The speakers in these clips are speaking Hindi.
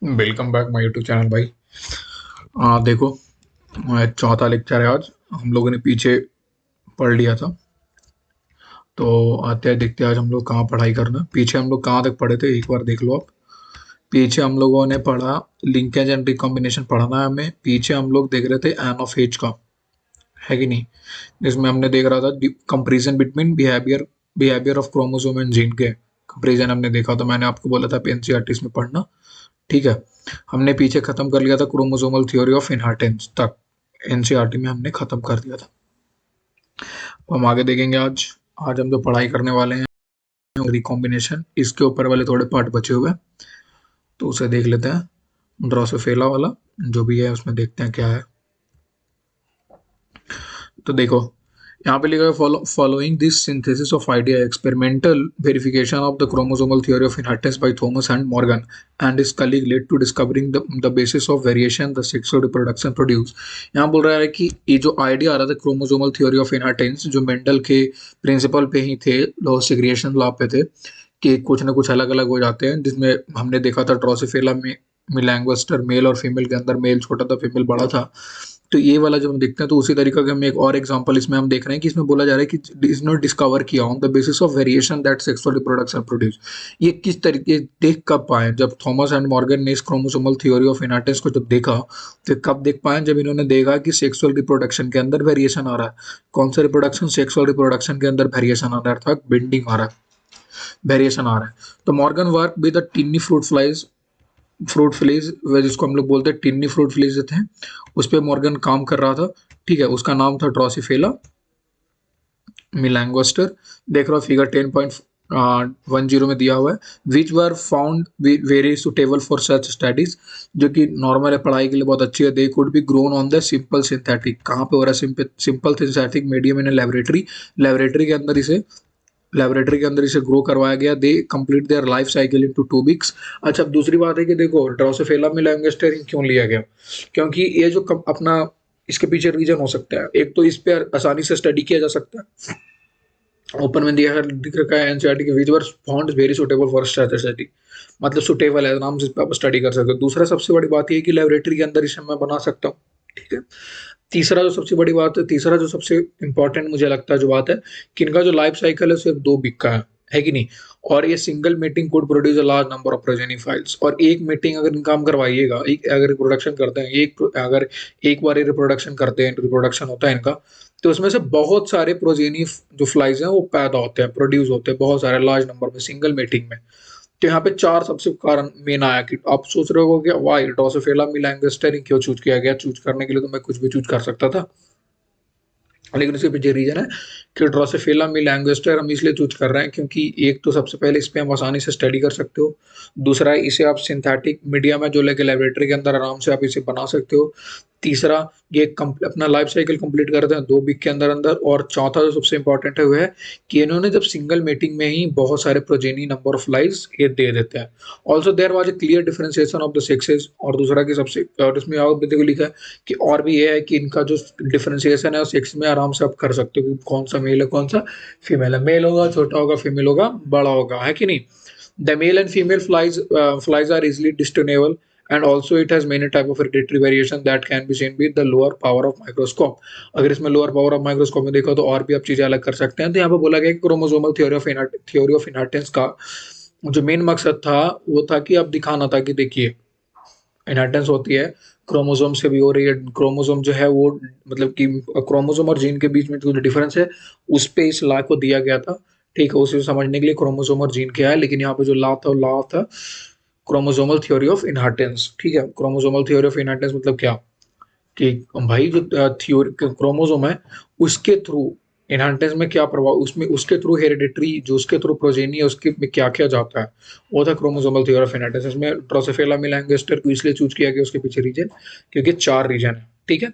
Welcome back my YouTube channel भाई। देखो, चौथा लेक्चर है आज। हम लोगों ने पीछे पढ़ लिया था, तो आते हैं देखते हैं आज हम लोग कहाँ पढ़ाई करना। पीछे हम लोग कहाँ तक पढ़े थे एक बार देख लो आप। पीछे हम लोगों ने पढ़ा लिंकेज एंड रिकॉम्बिनेशन पढ़ना है हमें। पीछे हम लोग देख रहे थे एन ऑफ एच का, है कि नहीं, जिसमें हमने देख रहा था comparison between behaviour behaviour of chromosome and gene के कंपेरिजन हमने देखा। तो मैंने आपको बोला था एनसीईआरटी में पढ़ना, ठीक है। हमने पीछे खत्म कर लिया था क्रोमोसोमल थ्योरी ऑफ इनहेरिटेंस तक, एनसीईआरटी में हमने खत्म कर दिया था। तो हम आगे देखेंगे आज। आज हम जो पढ़ाई करने वाले हैं रिकॉम्बिनेशन, इसके ऊपर वाले थोड़े पार्ट बचे हुए हैं, तो उसे देख लेते हैं। ड्रोसोफिला वाला जो भी है उसमें देखते हैं क्या है। तो देखो, यहाँ पे लिखा है following this synthesis of idea experimental verification of the chromosomal theory of inheritance by Thomas and Morgan and his colleague led to discovering the basis of variation the sexual reproduction produce. यहाँ बोल रहा है कि ये जो आइडिया आ रहा था क्रोमोसोमल थ्योरी ऑफ इनहेरिटेंस, जो मेंडल के प्रिंसिपल पे ही थे, लॉ सेग्रीगेशन लॉ पे थे, कि कुछ ना कुछ अलग अलग हो जाते हैं, जिसमें हमने देखा था ड्रोसोफिला में मिलैंगोस्टर मेल और फीमेल के अंदर मेल छोटा था फीमेल बड़ा था। तो ये वाला जब हम देखते हैं तो उसी तरीके का हम एक और एग्जांपल इसमें हम देख रहे हैं कि इसमें बोला जा रहा है कि इज नॉट डिस्कवर किया on the basis of variation that sexual reproduction produce. ये किस तरीके देख कब पाए, जब थॉमस एंड मॉर्गन ने इस क्रोमोसोमल थ्योरी ऑफ इनहेरिटेंस को जब देखा, तो कब देख पाए, जब इन्होंने देखा कि सेक्सुअल रिप्रोडक्शन के अंदर वेरिएशन आ रहा है। कौन सा रिप्रोडक्शन? सेक्सुअल रिप्रोडक्शन के अंदर वेरिएशन आ रहा है, अर्थात बेंडिंग आ रहा है, वेरिएशन आ रहा है। तो Morgan work with the Tinni fruit fleas, जिसको हम लोग बोलते हैं टिन्नी फ्रूट फ्लीज थे, उस पर मॉर्गन काम कर रहा था, ठीक है। उसका नाम था ड्रोसोफिला मिलैंगोस्टर। देख रहा फिगर 10.10 में दिया हुआ है। Which were found very suitable for such studies, जो कि नॉर्मल है, पढ़ाई के लिए बहुत अच्छी है। They could be grown on the simple synthetic, कहाँ पे हो रहा है? Simple synthetic medium in laboratory, laboratory के अंदर इसे ग्रो करवाया गया। They complete their life cycle in two 2 weeks. अच्छा, अब दूसरी बात है कि देखो ड्रोसोफिला मिलैंगोस्टर क्यों लिया गया, क्योंकि ये जो अपना इसके पीछे रीजन हो सकता है। एक तो इस पे आसानी से स्टडी किया जा सकता है, ओपन में दिया है, दिख रखा है एनसीईआरटी के which were found very suitable for study, मतलब सुटेबल है, नाम से आप स्टडी कर सकते हो। दूसरा सबसे बड़ी बात ये है कि लेबोरेटरी के अंदर इसे मैं बना सकता हूँ, ठीक है। तीसरा जो सबसे बड़ी बात है, तीसरा जो सबसे इंपॉर्टेंट मुझे लगता है जो बात है, कि इनका जो लाइफ साइकिल है सिर्फ 2 वीक का है कि नहीं। और ये single meeting code produce a large number of progeny files. और एक मीटिंग अगर इनका हम करवाइएगा, एक अगर रिप्रोडक्शन करते हैं, अगर एक बार ये रिप्रोडक्शन करते हैं, रिप्रोडक्शन होता है इनका, तो उसमें से बहुत सारे प्रोजेनी जो फ्लाइज हैं वो पैदा होते हैं, प्रोड्यूस होते हैं बहुत सारे लार्ज नंबर में सिंगल मीटिंग में। तो यहाँ पे चार सबसे कारण मेन आया कि आप सोच रहे हो कि वाई ड्रोसोफिला मिलैंगोस्टर क्यों चूज किया गया। चूज करने के लिए तो मैं कुछ भी चूज कर सकता था, लेकिन उसके पीछे रीजन है कि ड्रोसोफिला मिलैंगोस्टर हम इसलिए चूज कर रहे हैं क्योंकि एक तो सबसे पहले इस पे हम आसानी से स्टडी कर सकते हो। दूसरा, इसे आप सिंथेटिक मीडिया में जो लेके लेबोरेटरी के अंदर आराम से आप इसे बना सकते हो। तीसरा, ये अपना लाइफ साइकिल कंप्लीट करते हैं 2 वीक के अंदर अंदर। और चौथा जो सबसे इंपॉर्टेंट है वो है कि इन्होंने जब सिंगल मीटिंग में ही बहुत सारे प्रोजेनी नंबर ऑफ लाइव्स ये दे देते हैं। Also there was a clear differentiation of the sexes. और दूसरा की सबसे, और इसमें और भी देखो लिखा है कि और भी ये है कि इनका जो डिफरेंशिएशन है सेक्स में आराम से आप कर सकते हो कि कौन सा मेल है कौन सा फीमेल है। मेल होगा छोटा होगा, फीमेल होगा बड़ा होगा, है कि नहीं। The male and female flies are easily discernible, and also it has many type of hereditary variation that can be seen with the lower power of microscope। अगर इसमें लोअर पावर ऑफ माइक्रोस्कोप में देखा तो और भी आप चीजें अलग कर सकते हैं। तो यहाँ पे बोला गया कि क्रोमोसोमल थ्योरी ऑफ इनहेरिटेंस का जो मेन मकसद था वो था कि अब दिखाना था कि देखिए इनहेरिटेंस होती है, क्रोमोसोम से भी हो रही है। क्रोमोसोम जो है वो, मतलब कि क्रोमोसोम और जीन के बीच में जो डिफरेंस है उस पे इस लॉ को दिया गया था, ठीक है। उसे समझने के लिए क्रोमोसोम और जीन क्या है, लेकिन यहाँ पे जो लॉ था क्रोमोसोमल थ्योरी ऑफ इनहेरिटेंस, ठीक है। क्रोमोसोमल थ्योरी ऑफ इनहेरिटेंस मतलब क्या, कि भाई जो थ्योरी क्रोमोसोम है उसके थ्रू इनहेरिटेंस में क्या प्रभाव, उसमें उसके थ्रू हेरिडिटरी जो उसके थ्रू प्रोजेनी है उसके में क्या क्या जाता है, वो था क्रोमोसोमल थ्योरी ऑफ इनहेरिटेंस। इसमें ड्रोसोफिला मिलैंगोस्टर को इसलिए चूज किया गया उसके पीछे रीजन, क्योंकि 4 रीजन है, ठीक है।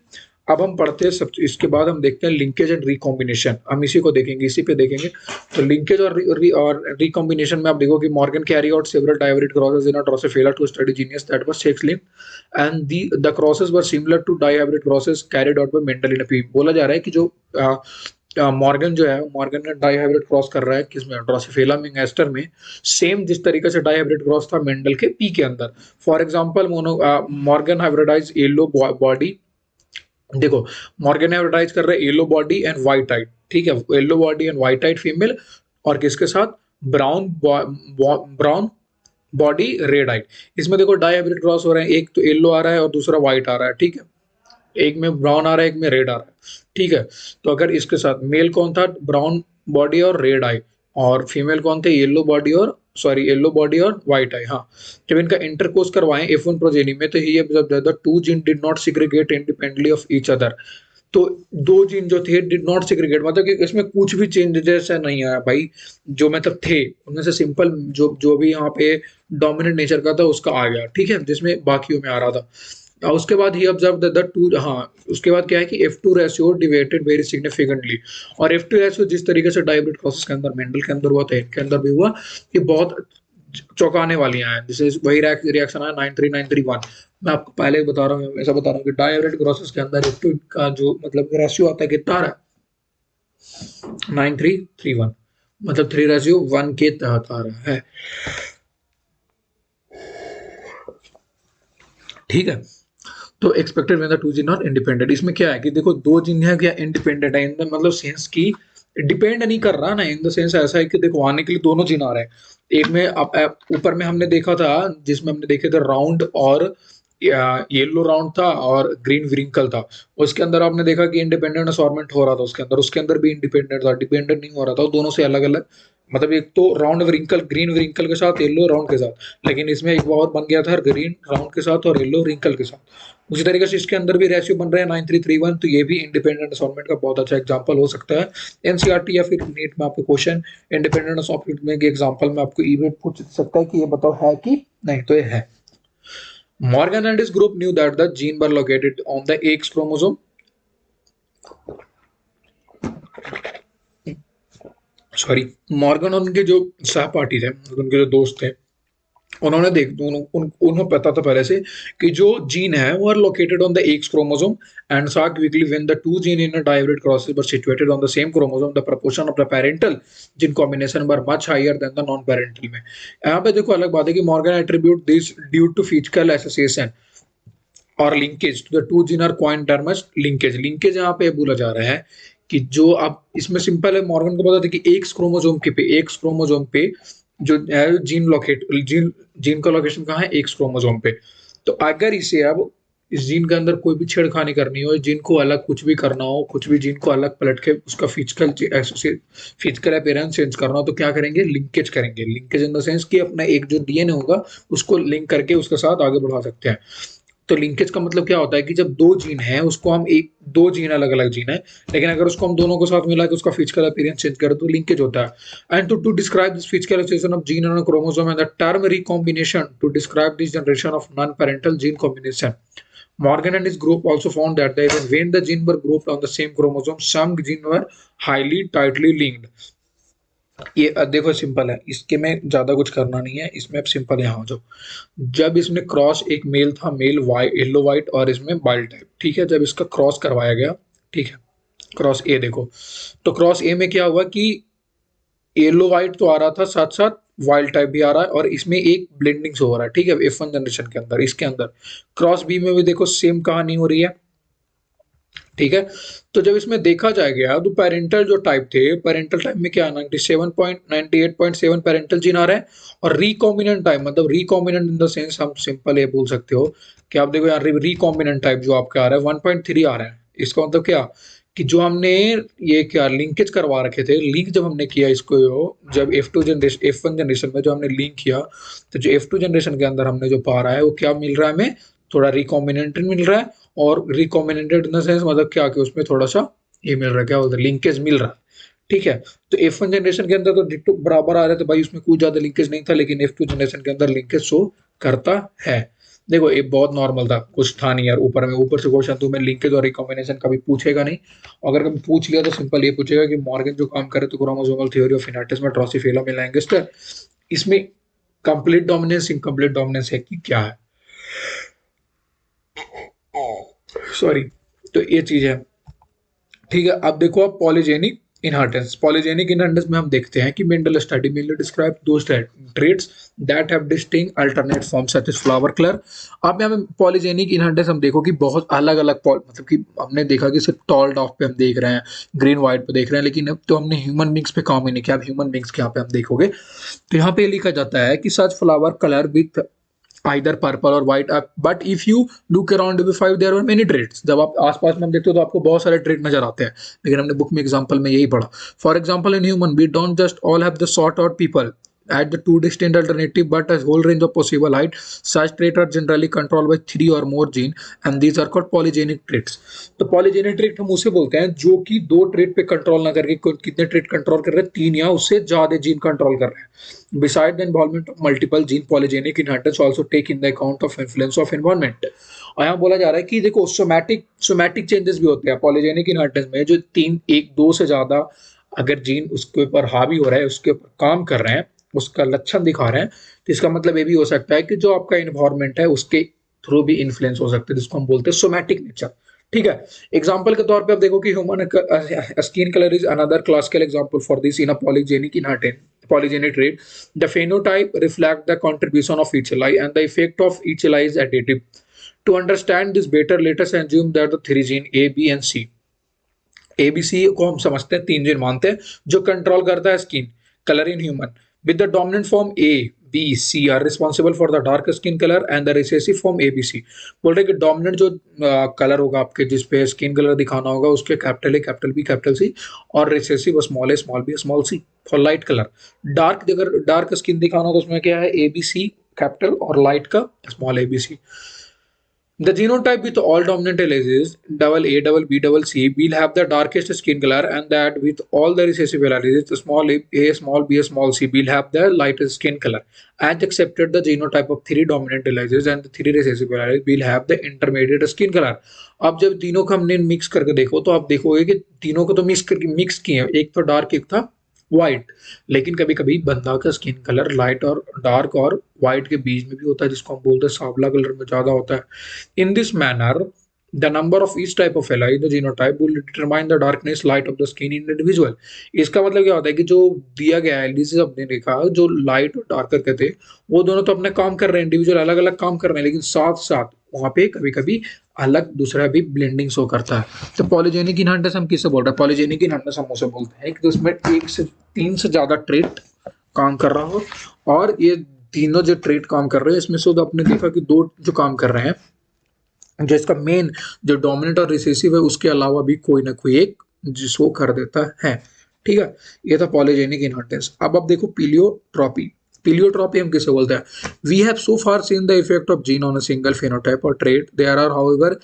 अब हम पढ़ते हैं सब, इसके बाद हम देखते हैं लिंकेज एंड रिकॉम्बिनेशन, हम इसी को देखेंगे, इसी पे देखेंगे। तो लिंकेज और रिकॉम्बिनेशन में आप देखो कि Morgan carry out several dihybrid crosses in Drosophila to study genes that was sex linked, and the crosses were similar to dihybrid crosses carried out by Mendel in a pea। बोला जा रहा है कि जो मॉर्गन जो है, मॉर्गन ने डाइहाइब्रिड क्रॉस कर रहा है किसमें, ड्रोसोफिला मिंगेस्टर में, सेम जिस तरीके से डाइहाइब्रिड क्रॉस था मेंडल के पी के अंदर। For example mono Morgan hybridize yellow body, देखो मॉर्गन हाइब्रिडाइज कर रहे हैं yellow body and white eyed, ठीक है, yellow body and white eyed female, और किसके साथ, brown brown body red eyed. इसमें देखो डाइहाइब्रिड क्रॉस हो रहे हैं, एक तो येलो आ रहा है और दूसरा व्हाइट आ रहा है, ठीक है, एक में ब्राउन आ रहा है, एक में रेड आ रहा है, ठीक है। तो अगर इसके साथ मेल कौन था, ब्राउन बॉडी और रेड आई, और फीमेल कौन थे, येलो बॉडी और सॉरी येलो बॉडी और व्हाइट आई, हाँ। जब इनका इंटरकोर्स करवाएं F1 प्रोजेनी में, तो ही observe the two gene did not segregate independently of each other. तो दो जीन जो थे डिड नॉट सिग्रीगेट, मतलब कि इसमें कुछ भी चेंज जैसा नहीं आया भाई, जो मतलब थे उनमें से सिंपल जो जो भी यहाँ पे डोमिनेंट नेचर का था उसका आ गया, ठीक है, जिसमें बाकियों में आ रहा था। उसके बाद ही ऑब्जर्व द टू, हाँ उसके बाद क्या है कि F2 ratio deviated very significantly, और F2 रेशियो जिस तरीके से डाइब्रिड प्रोसेस के अंदर मेंडल के अंदर हुआ था, इनके अंदर भी हुआ, ये बहुत चौंकाने वाली हैं। जैसे वही रिएक्शन है 93931, मैं आपको पहले ही बता रहा हूँ, ऐसा बता रहा हूँ कि डाइब्रिड प्रोसेस के अंदर F2 का जो मतलब रेशियो आता है कितना आ रहा है, 9331, मतलब 3:1 के तहत आ रहा है, ठीक है। तो expected when the two gene are independent, इसमें क्या है कि देखो दो जीन है क्या इंडिपेंडेंट है, इन द मतलब सेंस की डिपेंड नहीं कर रहा ना, इन द सेंस ऐसा है कि देखो आने के लिए दोनों जीन आ रहे हैं। एक में ऊपर में हमने देखा था, जिसमें हमने देखे थे राउंड और येलो राउंड था और ग्रीन व्रिंकल था, उसके अंदर आपने देखा कि इंडिपेंडेंट असॉर्टमेंट हो रहा था, उसके अंदर भी इंडिपेंडेंट था, डिपेंडेंट नहीं हो रहा था, दोनों से अलग अलग, मतलब एक तो राउंड व्रिंकल ग्रीन व्रिंकल के साथ, येलो राउंड के साथ, लेकिन इसमें एक और बन गया था ग्रीन राउंड के साथ और येलो रिंकल के साथ। उसी तरीके से इसके अंदर भी रेशियो बन रहा है 9331, तो ये भी इंडिपेंडेंट असॉर्टमेंट का बहुत अच्छा एग्जांपल हो सकता है। एनसीईआरटी या फिर नीट में आपको क्वेश्चन इंडिपेंडेंट असॉर्टमेंट में एग्जांपल में आपको ईमेल पूछ सकता है कि ये बताओ है कि नहीं, तो ये है। Morgan and his group knew that the gene were located on the X chromosome. Sorry, Morgan और उनके जो सहपाठी थे, उनके जो दोस्त थे, उन्होंने उन्हें पता था पहले से कि जो जीन है वो are located on the X chromosome, and saw quickly when the two gene in a hybrid crosses were situated on the same chromosome, the proportion of the parental gene combination were much higher than the non parental में। यहाँ पे देखो अलग बात है कि Morgan attribute this due to physical association और linkage to the two gene are coin term as linkage. Linkage यहाँ पे बोला जा रहा है कि जो आप इसमें सिंपल है, मॉर्गन को पता था कि एक्स क्रोमोसोम पे जो है जीन का लोकेशन कहाँ है, एक्स क्रोमोसोम पे। तो अगर इसे अब इस जीन के अंदर कोई भी छेड़खानी करनी हो, जीन को अलग कुछ भी करना हो, कुछ भी जीन को अलग पलट के उसका फिजिकल अपीयरेंस चेंज करना हो, तो क्या करेंगे, लिंकेज करेंगे। लिंकेज इन द सेंस कि अपना एक जो डीएनए होगा उसको लिंक करके उसके साथ आगे बढ़ा सकते हैं। तो लिंकेज का मतलब क्या होता है कि जब दो जीन है उसको हम एक, दो जीन अलग अलग जीन है, लेकिन अगर उसको हम दोनों को साथ मिला के उसका फिजिकल अपीयरेंस चेंज करें तो लिंकेज होता है। And to describe this physical association of gene on chromosome and the term recombination to describe this generation of non parental gene combination. Morgan and his group also found that even when the genes were grouped on the same chromosome, some genes were highly tightly linked. ये देखो सिंपल है, इसके में ज्यादा कुछ करना नहीं है, इसमें अब सिंपल है, यहाँ जो जब इसमें क्रॉस, एक मेल था मेल वाइट येलो वाइट और इसमें वाइल्ड टाइप, ठीक है, जब इसका क्रॉस करवाया गया, ठीक है, क्रॉस ए देखो, तो क्रॉस ए में क्या हुआ कि येलो वाइट तो आ रहा था, साथ साथ वाइल्ड टाइप भी आ रहा है, और इसमें एक ब्लेंडिंग से हो रहा है, ठीक है, F1 जनरेशन के अंदर। इसके अंदर क्रॉस बी में भी देखो सेम कहानी हो रही है, ठीक है। तो जब इसमें देखा जाएगा तो पेरेंटल जो टाइप थे, पेरेंटल टाइप में क्या 98.7 पेरेंटल जीन आ रहा है, और रिकॉम्बिनेंट टाइप मतलब रिकॉम्बिनेंट इन द सेंस हम सिंपल ये बोल सकते हो कि आप देखो यार रिकॉम्बिनेंट टाइप जो आपका आ रहा है 1.3 आ रहा है। इसका मतलब क्या कि जो हमने ये क्या लिंकेज करवा रखे थे, लिंक जब हमने किया इसको, जब F1 जनरेशन में जो हमने लिंक किया, तो जो F2 जनरेशन के अंदर हमने जो पा रहा है वो क्या मिल रहा है हमें, थोड़ा रिकॉम्बिनेंटेड मिल रहा है। और रिकॉम्बिनेंटेड इन द सेंस मतलब क्या कि उसमें थोड़ा सा ये मिल रहा है, क्या बोलते हैं, लिंकेज मिल रहा है, ठीक है। तो F1 जनरेशन के अंदर तो डिट्टो बराबर आ रहे थे भाई, उसमें कुछ ज्यादा लिंकेज नहीं था, लेकिन F2 जनरेशन के अंदर लिंकेज शो करता है। देखो ये बहुत नॉर्मल था, कुछ था नहीं यार, ऊपर से क्वेश्चन तुम्हें लिंकेज और रिकॉम्बिनेशन कभी पूछेगा नहीं। अगर कभी पूछ लिया तो सिंपल ये पूछेगा कि मॉर्गन जो काम करे तो क्रोमोसोमल थ्योरी ऑफ इनहेरिटेंस में ड्रोसोफिला मेलांगेस्टर, इसमें कंप्लीट डोमिनेंस इनकम्प्लीट डोमिनेंस है कि क्या है, सॉरी। तो ये चीज है, ठीक है। अब देखो आप पॉलीजेनिक इनहेरिटेंस, पॉलीजेनिक इनहेरिटेंस में हम देखते हैं कि Mendel study mainly describe those traits that have distinct alternate form such as flower colour. अब यहाँ पे पॉलीजेनिक इनहेरिटेंस हम देखो कि बहुत अलग अलग मतलब कि हमने देखा कि सिर्फ टॉल डॉग पे हम देख रहे हैं, ग्रीन व्हाइट पे देख रहे हैं, लेकिन अब तो हमने ह्यूमन बींग्स पे काम ही नहीं किया। अब ह्यूमन बींग्स के यहाँ पे हम देखोगे तो यहाँ पे लिखा जाता है कि such flower colour with either purple or white, but if you look around DB5 there are many traits। जब आप आसपास में हम देखते हो तो आपको बहुत सारे ट्रेट नजर आते हैं, लेकिन हमने बुक में एग्जांपल में यही पढ़ा। For example in human we don't just all have the sort out people at the two distinct alternative but a whole range of possible height। such traits are generally controlled by 3 or more gene and these are called polygenic traits। तो polygenic trait हम उसे बोलते हैं जो कि 2 ट्रेट पे कंट्रोल ना करके कितने ट्रेट कंट्रोल कर रहे हैं, 3 या उससे ज्यादा जीन कंट्रोल कर रहे हैं। Beside the involvement of multiple gene, polygenic inheritance also take in the account of influence of environment। और यहाँ बोला जा रहा है कि देखो सोमैटिक चेंजेस भी होते हैं पॉलीजेनिक इनहेरिटेंस में, जो 2 से ज्यादा अगर जीन उसके ऊपर हावी हो रहा है, उसके ऊपर काम कर रहे हैं, उसका लक्षण दिखा रहे हैं, तो इसका मतलब ये भी हो सकता है कि जो आपका इन्वायरमेंट है उसके थ्रू भी इन्फ्लुएंस हो सकते हैं, जिसको हम बोलते हैं सोमैटिक नेचर। ठीक है, एग्जांपल के तौर पे आप देखो कि human skin colour is another classical example for this in a polygenic inheritance polygenic trait। The phenotype reflect the contribution of each ally and the effect of each ally is additive। To understand this better, let us assume that the 3 gene A, B and C, A B C को हम समझते हैं 3 जीन मानते हैं जो कंट्रोल करता है skin colour in human. With the dominant form A B C are responsible for the dark skin colour and the recessive form A B C. बोल रहे कि डोमिनेंट जो कलर होगा आपके, जिसपे स्किन कलर दिखाना होगा, उसके capital A capital B capital C, और recessive small A small B small C for light colour. Dark अगर डार्क स्किन दिखाना होगा तो उसमें क्या है, ए बी सी कैपिटल और लाइट का small A B C. The genotype with all dominant alleles double A, double B, double C will have the darkest skin color, and that with all the recessive alleles small a, small b, small c will have the lightest skin color. As accepted, the genotype of 3 dominant alleles and the 3 recessive alleles will have the intermediate skin color। अब जब तीनों को हमने मिक्स करके देखो तो आप देखोगे कि तीनों को तो मिक्स किए, एक तो डार्क एक था व्हाइट, लेकिन कभी कभी बंदा का स्किन कलर लाइट और डार्क और व्हाइट के बीच में भी होता है, जिसको हम बोलते हैं सांवला कलर में ज्यादा होता है। In this manner the number of each type of ally the genotype will determine the darkness light of the skin in individual. इसका मतलब क्या होता है कि जो दिया गया है एलिसिस हमने देखा, जो लाइट और डार्क करके थे वो दोनों तो अपने काम कर रहे हैं, इंडिविजुअल अलग अलग काम कर रहे हैं, लेकिन साथ साथ वहां पे कभी कभी अलग दूसरा भी ब्लेंडिंग शो करता है। तो पॉलीजेनिक इनहेरिटेंस हम किससे बोल रहे हैं, पॉलीजेनिक इनहेरिटेंस हम उसे बोलते हैं कि उसमें 1 से 3 से ज्यादा ट्रेट काम कर रहा हो, और ये तीनों जो ट्रेट काम कर रहे हैं इसमें से आपने देखा कि 2 जो काम कर रहे हैं, जो इसका मेन जो डोमिनेंट और रिसेसिव है उसके अलावा भी कोई ना कोई एक जिसको कर देता है। ठीक है, ये था पॉलीजेनिक इनहेरिटेंस। अब आप देखो पीलियोट्रॉपी। पीलियोट्रॉपी हम किसे बोलते हैं, we have so far seen the effect of gene on a single phenotype और trait. There are however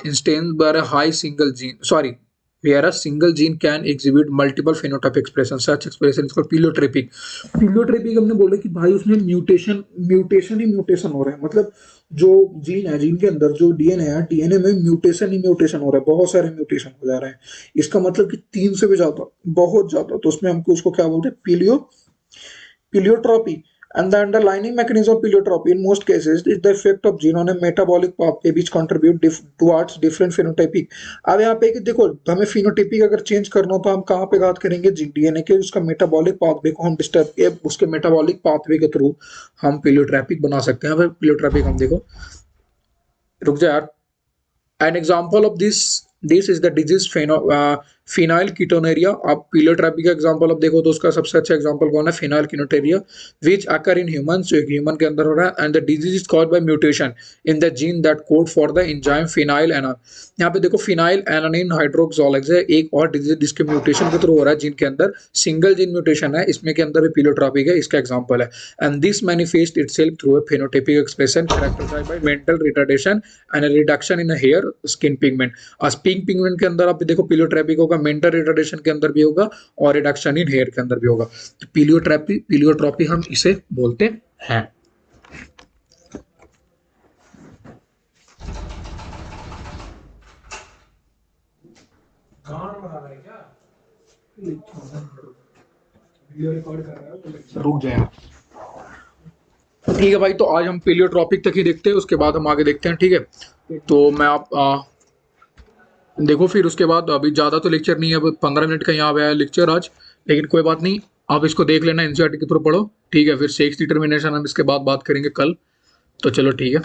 instance where a high single gene sorry where a single gene can exhibit multiple phenotype expressions। such expression is called paleotropic। paleotropic हमने बोला कि भाई उसमें म्यूटेशन हो रहा है, मतलब जो जीन है, जीन के अंदर जो डीएनए है, डीएनए में म्यूटेशन हो रहा है, बहुत सारे म्यूटेशन हो जा रहे हैं। इसका मतलब कि 3 से भी ज्यादा, बहुत ज्यादा, तो उसमें हमको उसको क्या बोलते हैं, paleotropy। And the underlying mechanism of paleotropy in most cases is the effect of gene on a metabolic pathway which contribute towards different phenotypic। अब यहाँ पे कि देखो हमें phenotypic अगर चेंज करना हो तो हम कहाँ पे बात करेंगे, डीएनए के उसका मेटाबॉलिक पाथवे को हम डिस्टर्ब, उसके मेटाबॉलिक पाथवे के थ्रू हम पीलियोट्रैपिक बना सकते हैं। पीलियोट्रैपिक हम देखो, रुक जा यार, an example of this is the disease phenylketonuria। आप पीलियोट्रैपी का एग्जांपल अब देखो तो उसका सबसे अच्छा एग्जांपल कौन है, phenylketonuria which occur in humans, जो एक ह्यूमन के अंदर हो रहा है, and the disease is caused by mutation in the gene that code for the enzyme phenylalanine। यहाँ पे देखो phenylalanine hydroxylase है एक और डिजीज जिसके म्यूटेशन के थ्रू हो रहा है जीन के अंदर, सिंगल जीन म्यूटेशन है, इसमें के अंदर भी पीलियोट्रॉपिक है, इसका एग्जांपल है। And this manifest itself through a phenotypic expression characterised by mental retardation and a reduction in hair skin pigment. Skin pigment के अंदर आप देखो पीलियोट्रैपिक होगा, मेंटल रिटार्डेशन के अंदर भी होगा, और रिडक्शन इन हेयर के अंदर भी होगा। तो पीलियोट्रॉपी हम इसे बोलते हैं। रुक जाए, ठीक है भाई, तो आज हम पीलियोट्रॉपिक तक ही देखते हैं, उसके बाद हम आगे देखते हैं। ठीक है, तो मैं आप देखो फिर उसके बाद अभी ज़्यादा तो लेक्चर नहीं है, अब 15 मिनट का यहाँ पे है लेक्चर आज, लेकिन कोई बात नहीं, आप इसको देख लेना, एनसीईआरटी के थ्रू पढ़ो, ठीक है। फिर सेक्स डिटर्मिनेशन हम इसके बाद बात करेंगे कल, तो चलो ठीक है।